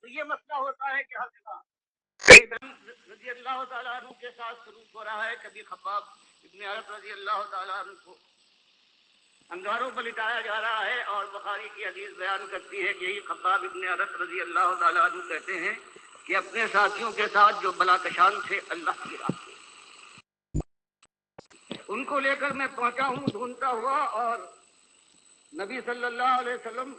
تو یہ مسئلہ ہوتا ہے کہ حضرت رضی اللہ تعالیٰ عنہ کے ساتھ سلوک ہو رہا ہے، کبھی خباب ابن عرب رضی اللہ تعالیٰ عنہ کو انگاروں پر لٹایا جا رہا ہے، اور بخاری کی حدیث بیان کرتی ہے کہ یہی خباب ابن عرب رضی اللہ تعالیٰ عنہ کہتے ہیں کہ اپنے ساتھیوں کے ساتھ جو بلاکشان تھے اللہ کی راہ ان کو لے کر میں پہنچا ہوں ڈھونڈتا ہوا، اور نبی صلی اللہ علیہ وسلم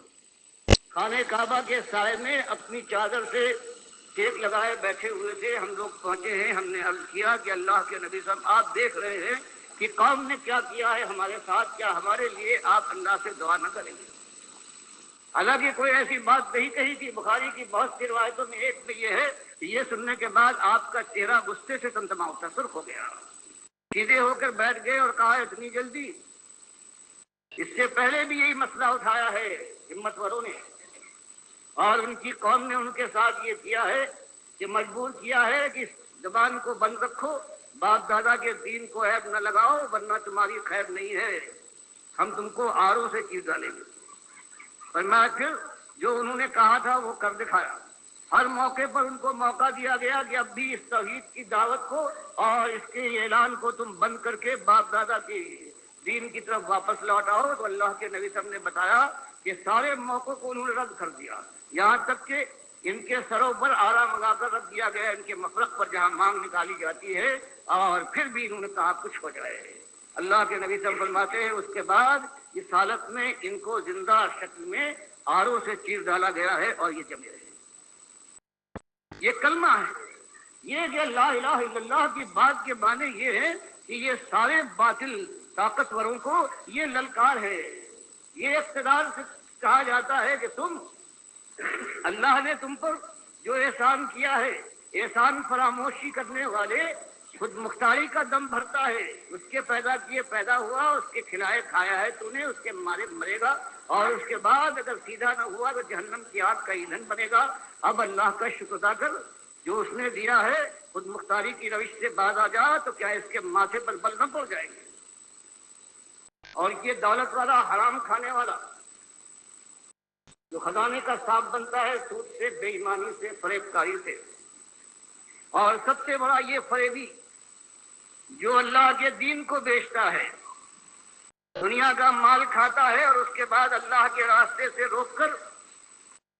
خانہ کعبہ کے سائے میں اپنی چادر سے ٹیک لگائے بیٹھے ہوئے تھے۔ ہم لوگ پہنچے ہیں، ہم نے عرض کیا کہ اللہ کے نبی صاحب آپ دیکھ رہے ہیں کہ قوم نے کیا کیا ہے ہمارے ساتھ، کیا ہمارے لیے آپ اللہ سے دعا نہ کریں گے؟ حالانکہ کوئی ایسی بات نہیں کہی تھی۔ بخاری کی بہت سی روایتوں میں ایک میں یہ ہے کہ یہ سننے کے بعد آپ کا چہرہ غصے سے تمتما اٹھا، سرخ ہو گیا، سیدھے ہو کر بیٹھ گئے اور کہا اتنی جلدی؟ اس سے پہلے بھی یہی مسئلہ اٹھایا ہے ہمت وروں نے، اور ان کی قوم نے ان کے ساتھ یہ کیا ہے کہ مجبور کیا ہے کہ زبان کو بند رکھو، باپ دادا کے دین کو عیب نہ لگاؤ ورنہ تمہاری خیر نہیں ہے، ہم تم کو آروں سے چیر ڈالیں گے۔ فرمایا پھر جو انہوں نے کہا تھا وہ کر دکھایا۔ ہر موقع پر ان کو موقع دیا گیا کہ اب بھی اس توحید کی دعوت کو اور اس کے اعلان کو تم بند کر کے باپ دادا کی دین کی طرف واپس لوٹ آؤ۔ تو اللہ کے نبی صاحب نے بتایا کہ سارے موقعوں کو انہوں نے رد کر دیا، یہاں تک کہ ان کے سروں پر آرا منگا کر رکھ دیا گیا، ان کے مفرق پر جہاں مانگ نکالی جاتی ہے، اور پھر بھی انہوں نے کہا کچھ ہو جائے۔ اللہ کے نبی صاحب فرماتے ہیں اس کے بعد اس حالت میں ان کو زندہ شکل میں آروں سے چیر ڈالا گیا ہے اور یہ جمے رہے۔ یہ کلمہ ہے، یہ کہ لا الہ الا اللہ کی بات کے معنی یہ ہے کہ یہ سارے باطل طاقتوروں کو یہ للکار ہے، یہ اقتدار سے کہا جاتا ہے کہ تم اللہ نے تم پر جو احسان کیا ہے، احسان فراموشی کرنے والے خود مختاری کا دم بھرتا ہے، اس کے پیدا کیے پیدا ہوا، اس کے کھلائے کھایا ہے تو نے، اس کے مارے مرے گا، اور اس کے بعد اگر سیدھا نہ ہوا تو جہنم کی آگ کا ایندھن بنے گا۔ اب اللہ کا شکر ادا کر جو اس نے دیا ہے، خود مختاری کی روش سے باز آ جا تو کیا اس کے ماتھے پر بل نہ پڑ جائیں گے؟ اور یہ دولت والا حرام کھانے والا جو خزانے کا صاحب بنتا ہے سود سے، بے ایمانی سے، فریب کاری سے، اور سب سے بڑا یہ فریبی جو اللہ کے دین کو بیچتا ہے، دنیا کا مال کھاتا ہے اور اس کے بعد اللہ کے راستے سے روک کر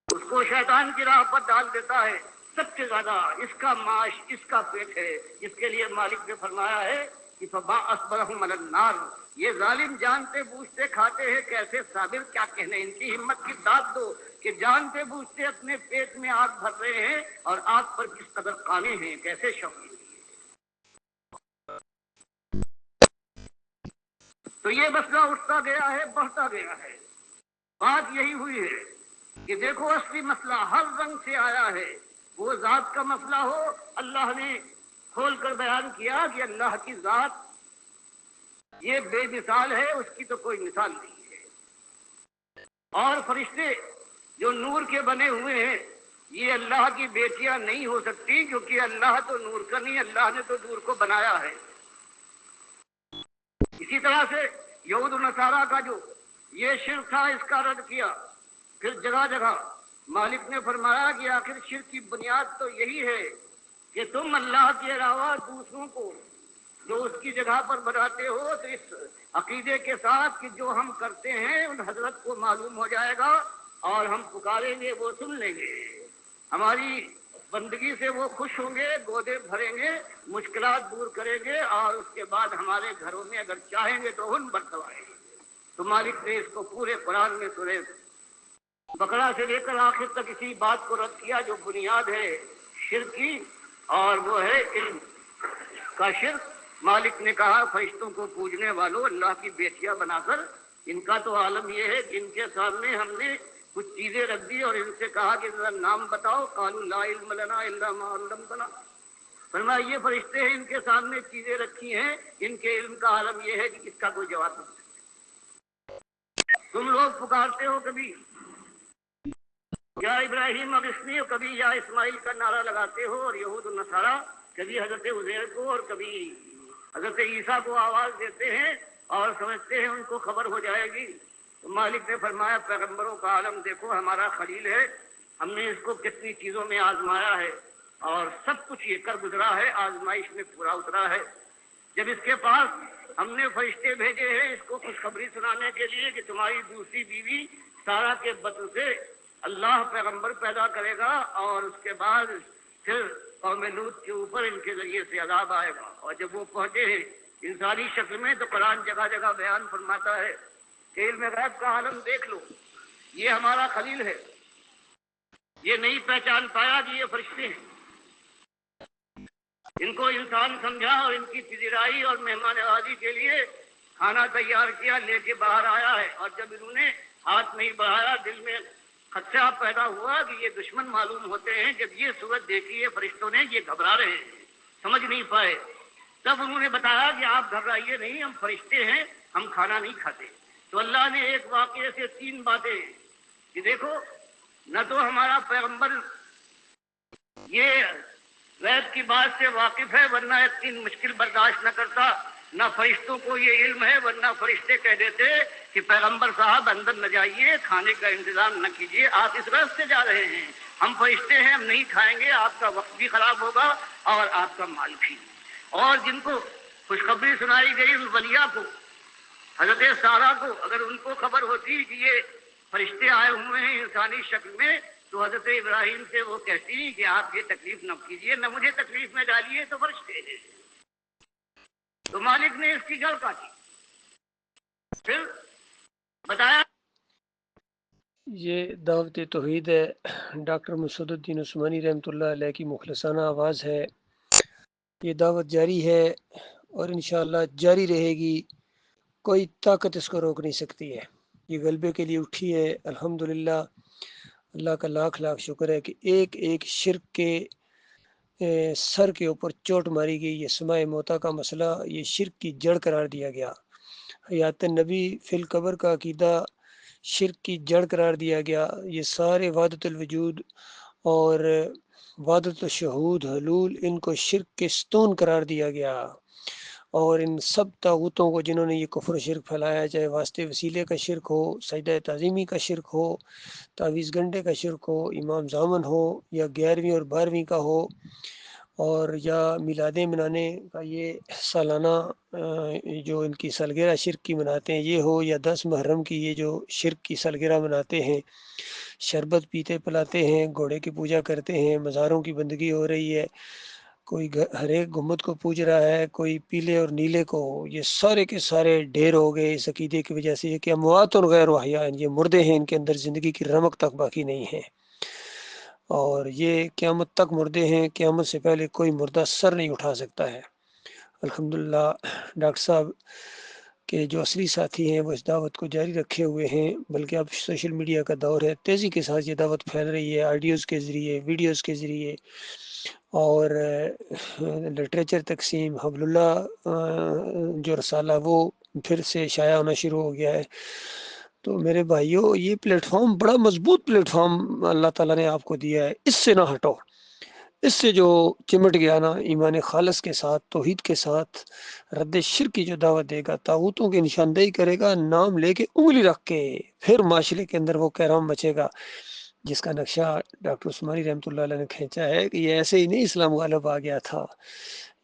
اس کو شیطان کی راہ پر ڈال دیتا ہے۔ سب سے زیادہ اس کا معاش، اس کا پیٹ ہے، جس کے لیے مالک نے فرمایا ہے کہ فما اصبرهم علی النار، یہ ظالم جانتے بوجھتے کھاتے ہیں، کیسے صابر کیا کہنے، ان کی ہمت کی داد دو کہ جانتے بوجھتے اپنے پیٹ میں آگ بھر رہے ہیں، اور آگ پر کس قدر قانے ہیں، کیسے شوقی۔ تو یہ مسئلہ اٹھتا گیا ہے، بڑھتا گیا ہے۔ بات یہی ہوئی ہے کہ دیکھو اصلی مسئلہ ہر رنگ سے آیا ہے، وہ ذات کا مسئلہ ہو، اللہ نے کھول کر بیان کیا کہ اللہ کی ذات یہ بے مثال ہے، اس کی تو کوئی مثال نہیں ہے، اور فرشتے جو نور کے بنے ہوئے ہیں یہ اللہ کی بیٹیاں نہیں ہو سکتی، کیونکہ اللہ تو نور کا نہیں، اللہ نے تو نور کو بنایا ہے۔ اسی طرح سے یہود و نصارہ کا جو یہ شرک تھا، اس کا رد کیا۔ پھر جگہ جگہ مالک نے فرمایا کہ آخر شرک کی بنیاد تو یہی ہے کہ تم اللہ کے علاوہ دوسروں کو جو اس کی جگہ پر بناتے ہو، تو اس عقیدے کے ساتھ کہ جو ہم کرتے ہیں ان حضرت کو معلوم ہو جائے گا، اور ہم پکاریں گے وہ سن لیں گے، ہماری بندگی سے وہ خوش ہوں گے، گودے بھریں گے، مشکلات دور کریں گے، اور اس کے بعد ہمارے گھروں میں اگر چاہیں گے تو ہن برتوائیں گے۔ تو مالک نے اس کو پورے قرآن میں سورہ بقرہ سے لے کر آخر تک اسی بات کو رد کیا جو بنیاد ہے شرک کی، اور وہ ہے علم کا شرک۔ مالک نے کہا فرشتوں کو پوجنے والوں، اللہ کی بیٹیاں بنا کر، ان کا تو عالم یہ ہے کہ ان کے سامنے ہم نے کچھ چیزیں رکھ دی اور ان سے کہا کہ ذرا نام بتاؤ، قالوا لا علم لنا الا ما علمتنا۔ فرمایا یہ فرشتے ہیں، ان کے سامنے چیزیں رکھی ہیں، ان کے علم کا عالم یہ ہے کہ اس کا کوئی جواب نہیں۔ تم لوگ پکارتے ہو کبھی یا ابراہیم ابسنی، اور کبھی یا اسماعیل کا نعرہ لگاتے ہو، اور یہود النصارہ کبھی حضرت عزیر کو اور کبھی حضرت عیسیٰ کو آواز دیتے ہیں اور سمجھتے ہیں ان کو خبر ہو جائے گی۔ تو مالک نے فرمایا پیغمبروں کا عالم دیکھو، ہمارا خلیل ہے ہم نے اس کو کتنی چیزوں میں آزمایا ہے اور سب کچھ یہ کر گزرا ہے، آزمائش میں پورا اترا ہے۔ جب اس کے پاس ہم نے فرشتے بھیجے ہیں اس کو خوشخبری سنانے کے لیے کہ تمہاری دوسری بیوی سارا کے بطن سے اللہ پیغمبر پیدا کرے گا اور اس کے بعد پھر قوم لوط کے اوپر ان کے ذریعے سے عذاب آئے گا، اور جب وہ پہنچے ہیں انسانی شکل میں تو قرآن جگہ جگہ بیان فرماتا ہے کہ علم غیب کا عالم دیکھ لو، یہ ہمارا خلیل ہے، یہ نہیں پہچان پایا کہ یہ فرشتے ہیں، ان کو انسان سمجھا اور ان کی پذیرائی اور مہمان نوازی کے لیے کھانا تیار کیا، لے کے باہر آیا ہے، اور جب انہوں نے ہاتھ نہیں بڑھایا دل میں خدشہ پیدا ہوا کہ یہ دشمن معلوم ہوتے ہیں، جب یہ صورت دیکھی ہے فرشتوں نے یہ گھبرا رہے ہیں، سمجھ نہیں پائے، تب انہوں نے بتایا کہ آپ گھبرائیے نہیں، ہم فرشتے ہیں، ہم کھانا نہیں کھاتے۔ تو اللہ نے ایک واقعے سے 3 باتیں کہ دیکھو نہ تو ہمارا پیغمبر یہ غیب کی بات سے واقف ہے ورنہ اتنی مشکل برداشت نہ کرتا، نہ فرشتوں کو یہ علم ہے ورنہ فرشتے کہہ دیتے کہ پیغمبر صاحب اندر نہ جائیے، کھانے کا انتظام نہ کیجیے، آپ اس راستے جا رہے ہیں، ہم فرشتے ہیں، ہم نہیں کھائیں گے، آپ کا وقت بھی خراب ہوگا اور آپ کا مال بھی۔ اور جن کو خوشخبری سنائی گئی ان ولیہ کو، حضرت سارہ کو، اگر ان کو خبر ہوتی کہ یہ فرشتے آئے ہوئے ہیں انسانی شکل میں تو حضرت ابراہیم سے وہ کہتی کہ آپ یہ تکلیف نہ کیجیے، نہ مجھے تکلیف میں ڈالیے، تو فرشتے ہیں۔ تو مالک نے اس کی جڑ کاٹی، پھر بتایا یہ دعوت توحید ہے، ڈاکٹر مسعود الدین عثمانی رحمۃ اللہ علیہ کی مخلصانہ آواز ہے۔ یہ دعوت جاری ہے اور انشاءاللہ جاری رہے گی، کوئی طاقت اس کو روک نہیں سکتی ہے۔ یہ غلبے کے لیے اٹھی ہے، الحمدللہ، اللہ کا لاکھ لاکھ شکر ہے کہ ایک ایک شرک کے سر کے اوپر چوٹ ماری گئی۔ یہ سماع موتا کا مسئلہ یہ شرک کی جڑ قرار دیا گیا، حیات نبی فی القبر کا عقیدہ شرک کی جڑ قرار دیا گیا۔ یہ سارے وحدت الوجود اور وحدت الشہود حلول ان کو شرک کے ستون قرار دیا گیا، اور ان سب طاغوتوں کو جنہوں نے یہ کفر و شرک پھیلایا، چاہے واسطے وسیلے کا شرک ہو، سجدہ تعظیمی کا شرک ہو، تعویذ گنڈے کا شرک ہو، امام زامن ہو، یا 11ویں اور 12ویں کا ہو، اور یا میلادیں منانے کا یہ سالانہ جو ان کی سالگرہ شرک کی مناتے ہیں یہ ہو، یا 10 محرم کی یہ جو شرک کی سالگرہ مناتے ہیں، شربت پیتے پلاتے ہیں، گھوڑے کی پوجا کرتے ہیں، مزاروں کی بندگی ہو رہی ہے، کوئی ہر ایک گنبد کو پوج رہا ہے، کوئی پیلے اور نیلے کو، یہ سارے کے سارے ڈھیر ہو گئے اس عقیدے کی وجہ سے کہ اموات غیر احیاء، یہ مردے ہیں، ان کے اندر زندگی کی رمق تک باقی نہیں ہے، اور یہ قیامت تک مردے ہیں، قیامت سے پہلے کوئی مردہ سر نہیں اٹھا سکتا ہے۔ الحمدللہ ڈاکٹر صاحب کے جو اصلی ساتھی ہیں وہ اس دعوت کو جاری رکھے ہوئے ہیں، بلکہ اب سوشل میڈیا کا دور ہے، تیزی کے ساتھ یہ دعوت پھیل رہی ہے، آڈیوز کے ذریعے، ویڈیوز کے ذریعے، اور لٹریچر تقسیم، حبل اللہ جو رسالہ وہ پھر سے شائع ہونا شروع ہو گیا ہے۔ تو میرے بھائیوں، یہ پلیٹ فارم بڑا مضبوط پلیٹ فارم اللہ تعالیٰ نے آپ کو دیا ہے، اس سے نہ ہٹو، اس سے جو چمٹ گیا نا ایمان خالص کے ساتھ، توحید کے ساتھ، رد شرک کی جو دعوت دے گا، طاغوتوں کی نشاندہی کرے گا، نام لے کے انگلی رکھ کے، پھر معاشرے کے اندر وہ کہرام مچے گا جس کا نقشہ ڈاکٹر عثمانی رحمۃ اللہ علیہ نے کھینچا ہے کہ یہ ایسے ہی نہیں اسلام غالب آ گیا تھا،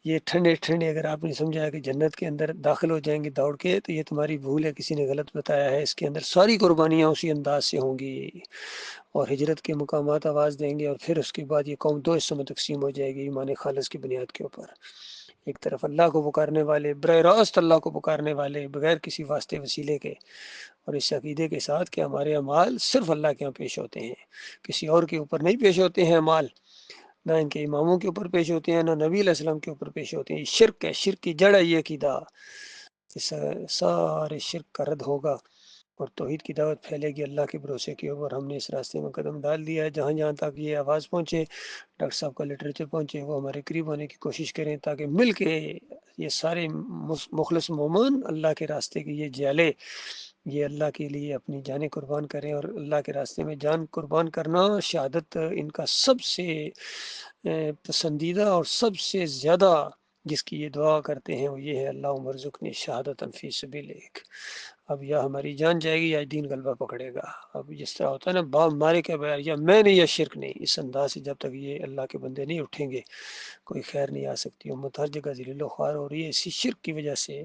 یہ ٹھنڈے ٹھنڈے اگر آپ نے سمجھا کہ جنت کے اندر داخل ہو جائیں گے دوڑ کے، تو یہ تمہاری بھول ہے، کسی نے غلط بتایا ہے، اس کے اندر ساری قربانیاں اسی انداز سے ہوں گی، اور ہجرت کے مقامات آواز دیں گے، اور پھر اس کے بعد یہ قوم 2 حصوں میں تقسیم ہو جائے گی ایمان خالص کی بنیاد کے اوپر۔ ایک طرف اللہ کو پکارنے والے، براہ راست اللہ کو پکارنے والے بغیر کسی واسطے وسیلے کے، اور اس عقیدے کے ساتھ کہ ہمارے اعمال صرف اللہ کے یہاں پیش ہوتے ہیں، کسی اور کے اوپر نہیں پیش ہوتے ہیں اعمال، نہ ان کے اماموں کے اوپر پیش ہوتے ہیں، نہ نبی علیہ السلام کے اوپر پیش ہوتے ہیں۔ یہ شرک ہے، شرک کی جڑ ہے یہ عقیدہ، اس سارے شرک کا رد ہوگا اور توحید کی دعوت پھیلے گی اللہ کے بھروسے کے اوپر۔ ہم نے اس راستے میں قدم ڈال دیا ہے، جہاں جہاں تک یہ آواز پہنچے، ڈاکٹر صاحب کا لٹریچر پہنچے، وہ ہمارے قریب ہونے کی کوشش کریں، تاکہ مل کے یہ سارے مخلص مومن اللہ کے راستے کی یہ جالے، یہ اللہ کے لیے اپنی جانیں قربان کریں، اور اللہ کے راستے میں جان قربان کرنا شہادت ان کا سب سے پسندیدہ اور سب سے زیادہ جس کی یہ دعا کرتے ہیں وہ یہ ہے، اللہم ارزقنی شہادۃ فی سبیلک، اب یا ہماری جان جائے گی یا دین غلبہ پکڑے گا. اب جس طرح ہوتا ہے نا باپ مارے کے بغیر یا میں نے یا شرک نہیں، اس انداز سے جب تک یہ اللہ کے بندے نہیں اٹھیں گے کوئی خیر نہیں آ سکتی. امت ہر جگہ ذلیل و خوار ہو رہی ہے اسی شرک کی وجہ سے،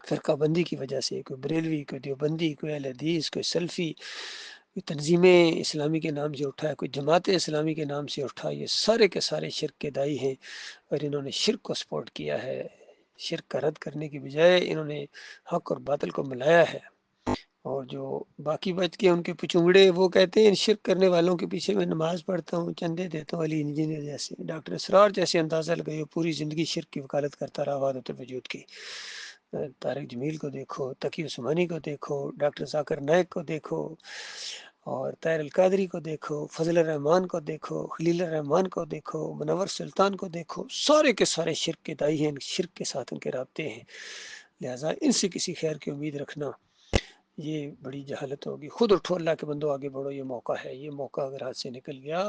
فرقہ بندی کی وجہ سے. کوئی بریلوی، کوئی دیوبندی، کوئی اہل حدیث، کوئی سلفی، کوئی تنظیم اسلامی کے نام سے اٹھا ہے، کوئی جماعت اسلامی کے نام سے اٹھا. یہ سارے کے سارے شرک کے دائی ہیں اور انہوں نے شرک کو سپورٹ کیا ہے. شرک کا رد کرنے کی بجائے انہوں نے حق اور باطل کو ملایا ہے. اور جو باقی بچ کے ان کے پچونگڑے وہ کہتے ہیں شرک کرنے والوں کے پیچھے میں نماز پڑھتا ہوں، چندے دیتا ہوں. علی انجینئر جیسے، ڈاکٹر اسرار جیسے اندازہ لگائیے پوری زندگی شرک کی وکالت کرتا رہا وحدت الوجود کی. طارق جمیل کو دیکھو، تقی عثمانی کو دیکھو، ڈاکٹر ذاکر نائک کو دیکھو، اور طاہر القادری کو دیکھو، فضل الرحمان کو دیکھو، خلیل الرحمان کو دیکھو، منور سلطان کو دیکھو. سارے کے سارے شرک کے دائی ہیں، شرک کے ساتھ ان کے رابطے ہیں. لہٰذا ان سے کسی خیر کی امید رکھنا یہ بڑی جہالت ہوگی. خود اٹھو اللہ کے بندو، آگے بڑھو. یہ موقع ہے، یہ موقع اگر ہاتھ سے نکل گیا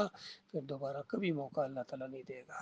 پھر دوبارہ کبھی موقع اللہ تعالیٰ نہیں دے گا.